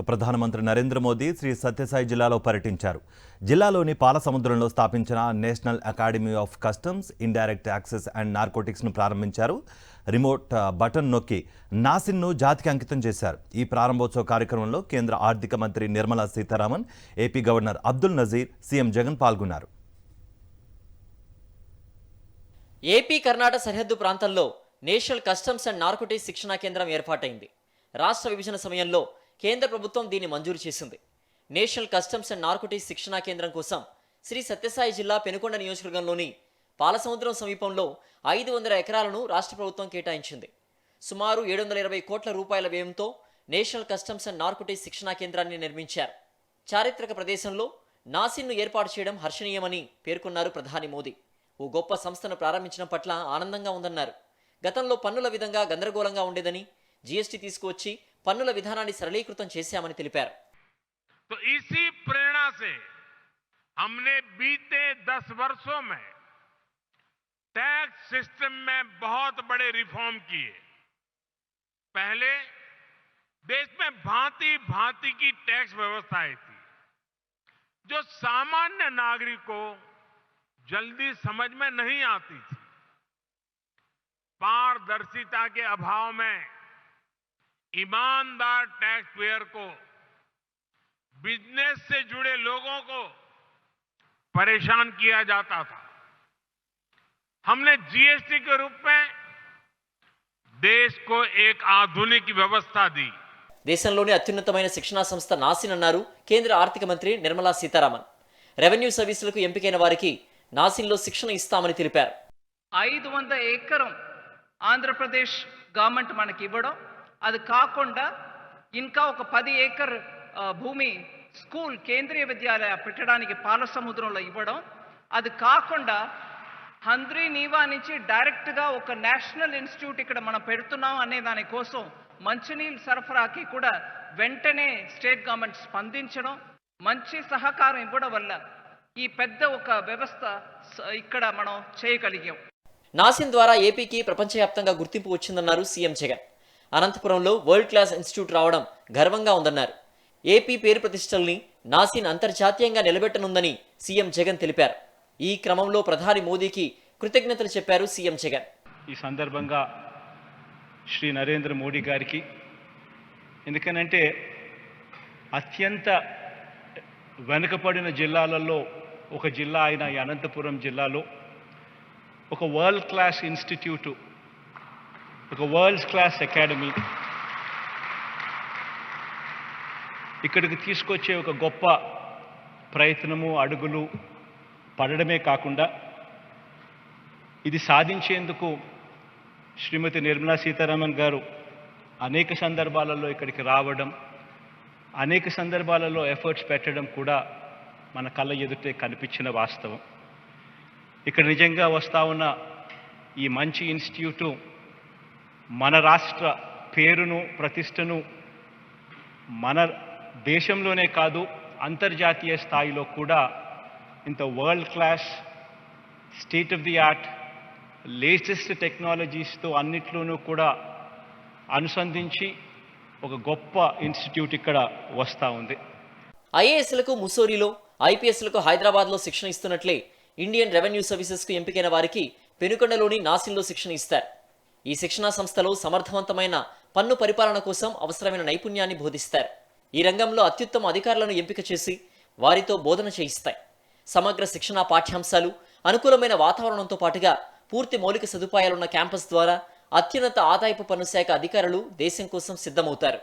ప్రధానమంత్రి నరేంద్ర మోదీ శ్రీ సత్యసాయి జిల్లాలో పర్యటించారు. జిల్లాలోని పాలసముద్రంలో స్థాపించిన National Academy of Customs, Indirect Taxes and నార్కోటిక్స్ను ప్రారంభించారు. రిమోట్ బటన్ నొక్కి నాసిన్ను జాతికి అంకితం చేశారు. ఈ ప్రారంభోత్సవ కార్యక్రమంలో కేంద్ర ఆర్థిక మంత్రి Nirmala Sitharaman, AP governor Abdul Nazeer, CM Jagan పాల్గొన్నారు. ఏపీ కర్ణాటక సరిహద్దు ప్రాంతంలో నేషనల్ కస్టమ్స్ అండ్ నార్కోటిక్స్ శిక్షణా కేంద్రం ఏర్పాటైంది. రాష్ట్ర విభజన సమయంలో కేంద్ర ప్రభుత్వం దీన్ని మంజూరు చేసింది. నేషనల్ కస్టమ్స్ అండ్ నార్కోటిక్స్ శిక్షణా కేంద్రం కోసం శ్రీ సత్యసాయి జిల్లా పెనుకొండ నియోజకవర్గంలోని పాలసముద్రం సమీపంలో 500 ఎకరాలను రాష్ట్ర ప్రభుత్వం కేటాయించింది. సుమారు 720 కోట్ల రూపాయల వ్యయంతో నేషనల్ కస్టమ్స్ అండ్ నార్కోటిక్స్ శిక్షణా కేంద్రాన్ని నిర్మించారు. చారిత్రక ప్రదేశంలో నాసిన్ను ఏర్పాటు చేయడం హర్షణీయమని పేర్కొన్నారు ప్రధాని మోదీ. ఓ గొప్ప సంస్థను ప్రారంభించడం పట్ల ఆనందంగా ఉందన్నారు. గతంలో పన్నుల విధంగా గందరగోళంగా ఉండేదని, జీఎస్టీ తీసుకువచ్చి పన్నుల విధానాన్ని సరళీకృతం చేశామని తెలిపారు. तो इसी प्रेरणा से हमने बीते 10 वर्षों में टैक्स सिस्टम में बहुत बड़े रिफॉर्म किए। पहले देश में भांति भांति की टैक्स व्यवस्थाएं थी जो सामान्य नागरिक को जल्दी समझ में नहीं आती थी। पारदर्शिता के अभाव में ईमानदार टैक्स पेयर को, बिजनेस से जुड़े लोगों को परेशान किया जाता था। हमने जीएसटी के रूप में देश को एक आधुनिक व्यवस्था दी। దేశంలోనే అత్యున్నతమైన శిక్షణా సంస్థ నాసిన్ అన్నారు కేంద్ర ఆర్థిక మంత్రి నిర్మలా సీతారామన్. రెవెన్యూ సర్వీసులకు ఎంపికైన వారికి నాసిన్లో శిక్షణ ఇస్తామని తెలిపారు. 500 ఎకరం ఆంధ్రప్రదేశ్ గవర్నమెంట్ మనకి ఇవ్వడం, అది కాకుండా ఇంకా ఒక 10 ఏకర్ భూమి స్కూల్ కేంద్రీయ విద్యాలయ పెట్టడానికి పాలసముద్రంలో ఇవ్వడం, అది కాకుండా హంద్రీ నీవా నుంచి డైరెక్ట్గా ఒక నేషనల్ ఇన్స్టిట్యూట్ ఇక్కడ మనం పెడుతున్నాం అనే దానికోసం మంచినీళ్ళు సరఫరాకి కూడా వెంటనే స్టేట్ గవర్నమెంట్ స్పందించడం, మంచి సహకారం ఇవ్వడం వల్ల ఈ పెద్ద ఒక వ్యవస్థ ఇక్కడ మనం చేయగలిగాం. నాసిన్ ద్వారా ఏపీకి ప్రపంచవ్యాప్తంగా గుర్తింపు వచ్చిందన్నారు సీఎం జగన్. అనంతపురంలో వరల్డ్ క్లాస్ ఇన్స్టిట్యూట్ రావడం గర్వంగా ఉందన్నారు. ఏపీ పేరు ప్రతిష్టల్ని నాసిన్ అంతర్జాతీయంగా నిలబెట్టనుందని సీఎం జగన్ తెలిపారు. ఈ క్రమంలో ప్రధాని మోదీకి కృతజ్ఞతలు చెప్పారు సీఎం జగన్. ఈ సందర్భంగా శ్రీ నరేంద్ర మోడీ గారికి, ఎందుకనంటే అత్యంత వెనుకబడిన జిల్లాలలో ఒక జిల్లా అయిన ఈ అనంతపురం జిల్లాలో ఒక వరల్డ్ క్లాస్ ఇన్స్టిట్యూటు, ఒక వరల్డ్ క్లాస్ అకాడమీ ఇక్కడికి తీసుకొచ్చే ఒక గొప్ప ప్రయత్నము, అడుగులు పడడమే కాకుండా ఇది సాధించేందుకు శ్రీమతి నిర్మలా సీతారామన్ గారు అనేక సందర్భాలలో ఇక్కడికి రావడం, అనేక సందర్భాలలో ఎఫర్ట్స్ పెట్టడం కూడా మన కళ్ళ ఎదుటే కనిపించిన వాస్తవం. ఇక్కడ నిజంగా వస్తూ ఉన్న ఈ మంచి ఇన్స్టిట్యూటు మన రాష్ట్ర పేరును, ప్రతిష్టను మన దేశంలోనే కాదు అంతర్జాతీయ స్థాయిలో కూడా ఇంత world class, state of the art, latest టెక్నాలజీస్తో అన్నిట్లోనూ కూడా అనుసంధించి ఒక గొప్ప ఇన్స్టిట్యూట్ ఇక్కడ వస్తూ ఉంది. ఐఏఎస్లకు ముస్సోరిలో, ఐపీఎస్లకు హైదరాబాద్లో శిక్షణ ఇస్తున్నట్లే ఇండియన్ రెవెన్యూ సర్వీసెస్కు ఎంపికైన వారికి పెనుకొండలోని నాసిన్లో శిక్షణ ఇస్తారు. ఈ శిక్షణా సంస్థలో సమర్థవంతమైన పన్ను పరిపాలన కోసం అవసరమైన నైపుణ్యాన్ని బోధిస్తారు. ఈ రంగంలో అత్యుత్తమ అధికారులను ఎంపిక చేసి వారితో బోధన చేయిస్తాయి. సమగ్ర శిక్షణా పాఠ్యాంశాలు, అనుకూలమైన వాతావరణంతో పాటుగా పూర్తి మౌలిక సదుపాయాలున్న క్యాంపస్ ద్వారా అత్యున్నత ఆదాయపు పన్ను శాఖ అధికారులు దేశం కోసం సిద్ధమవుతారు.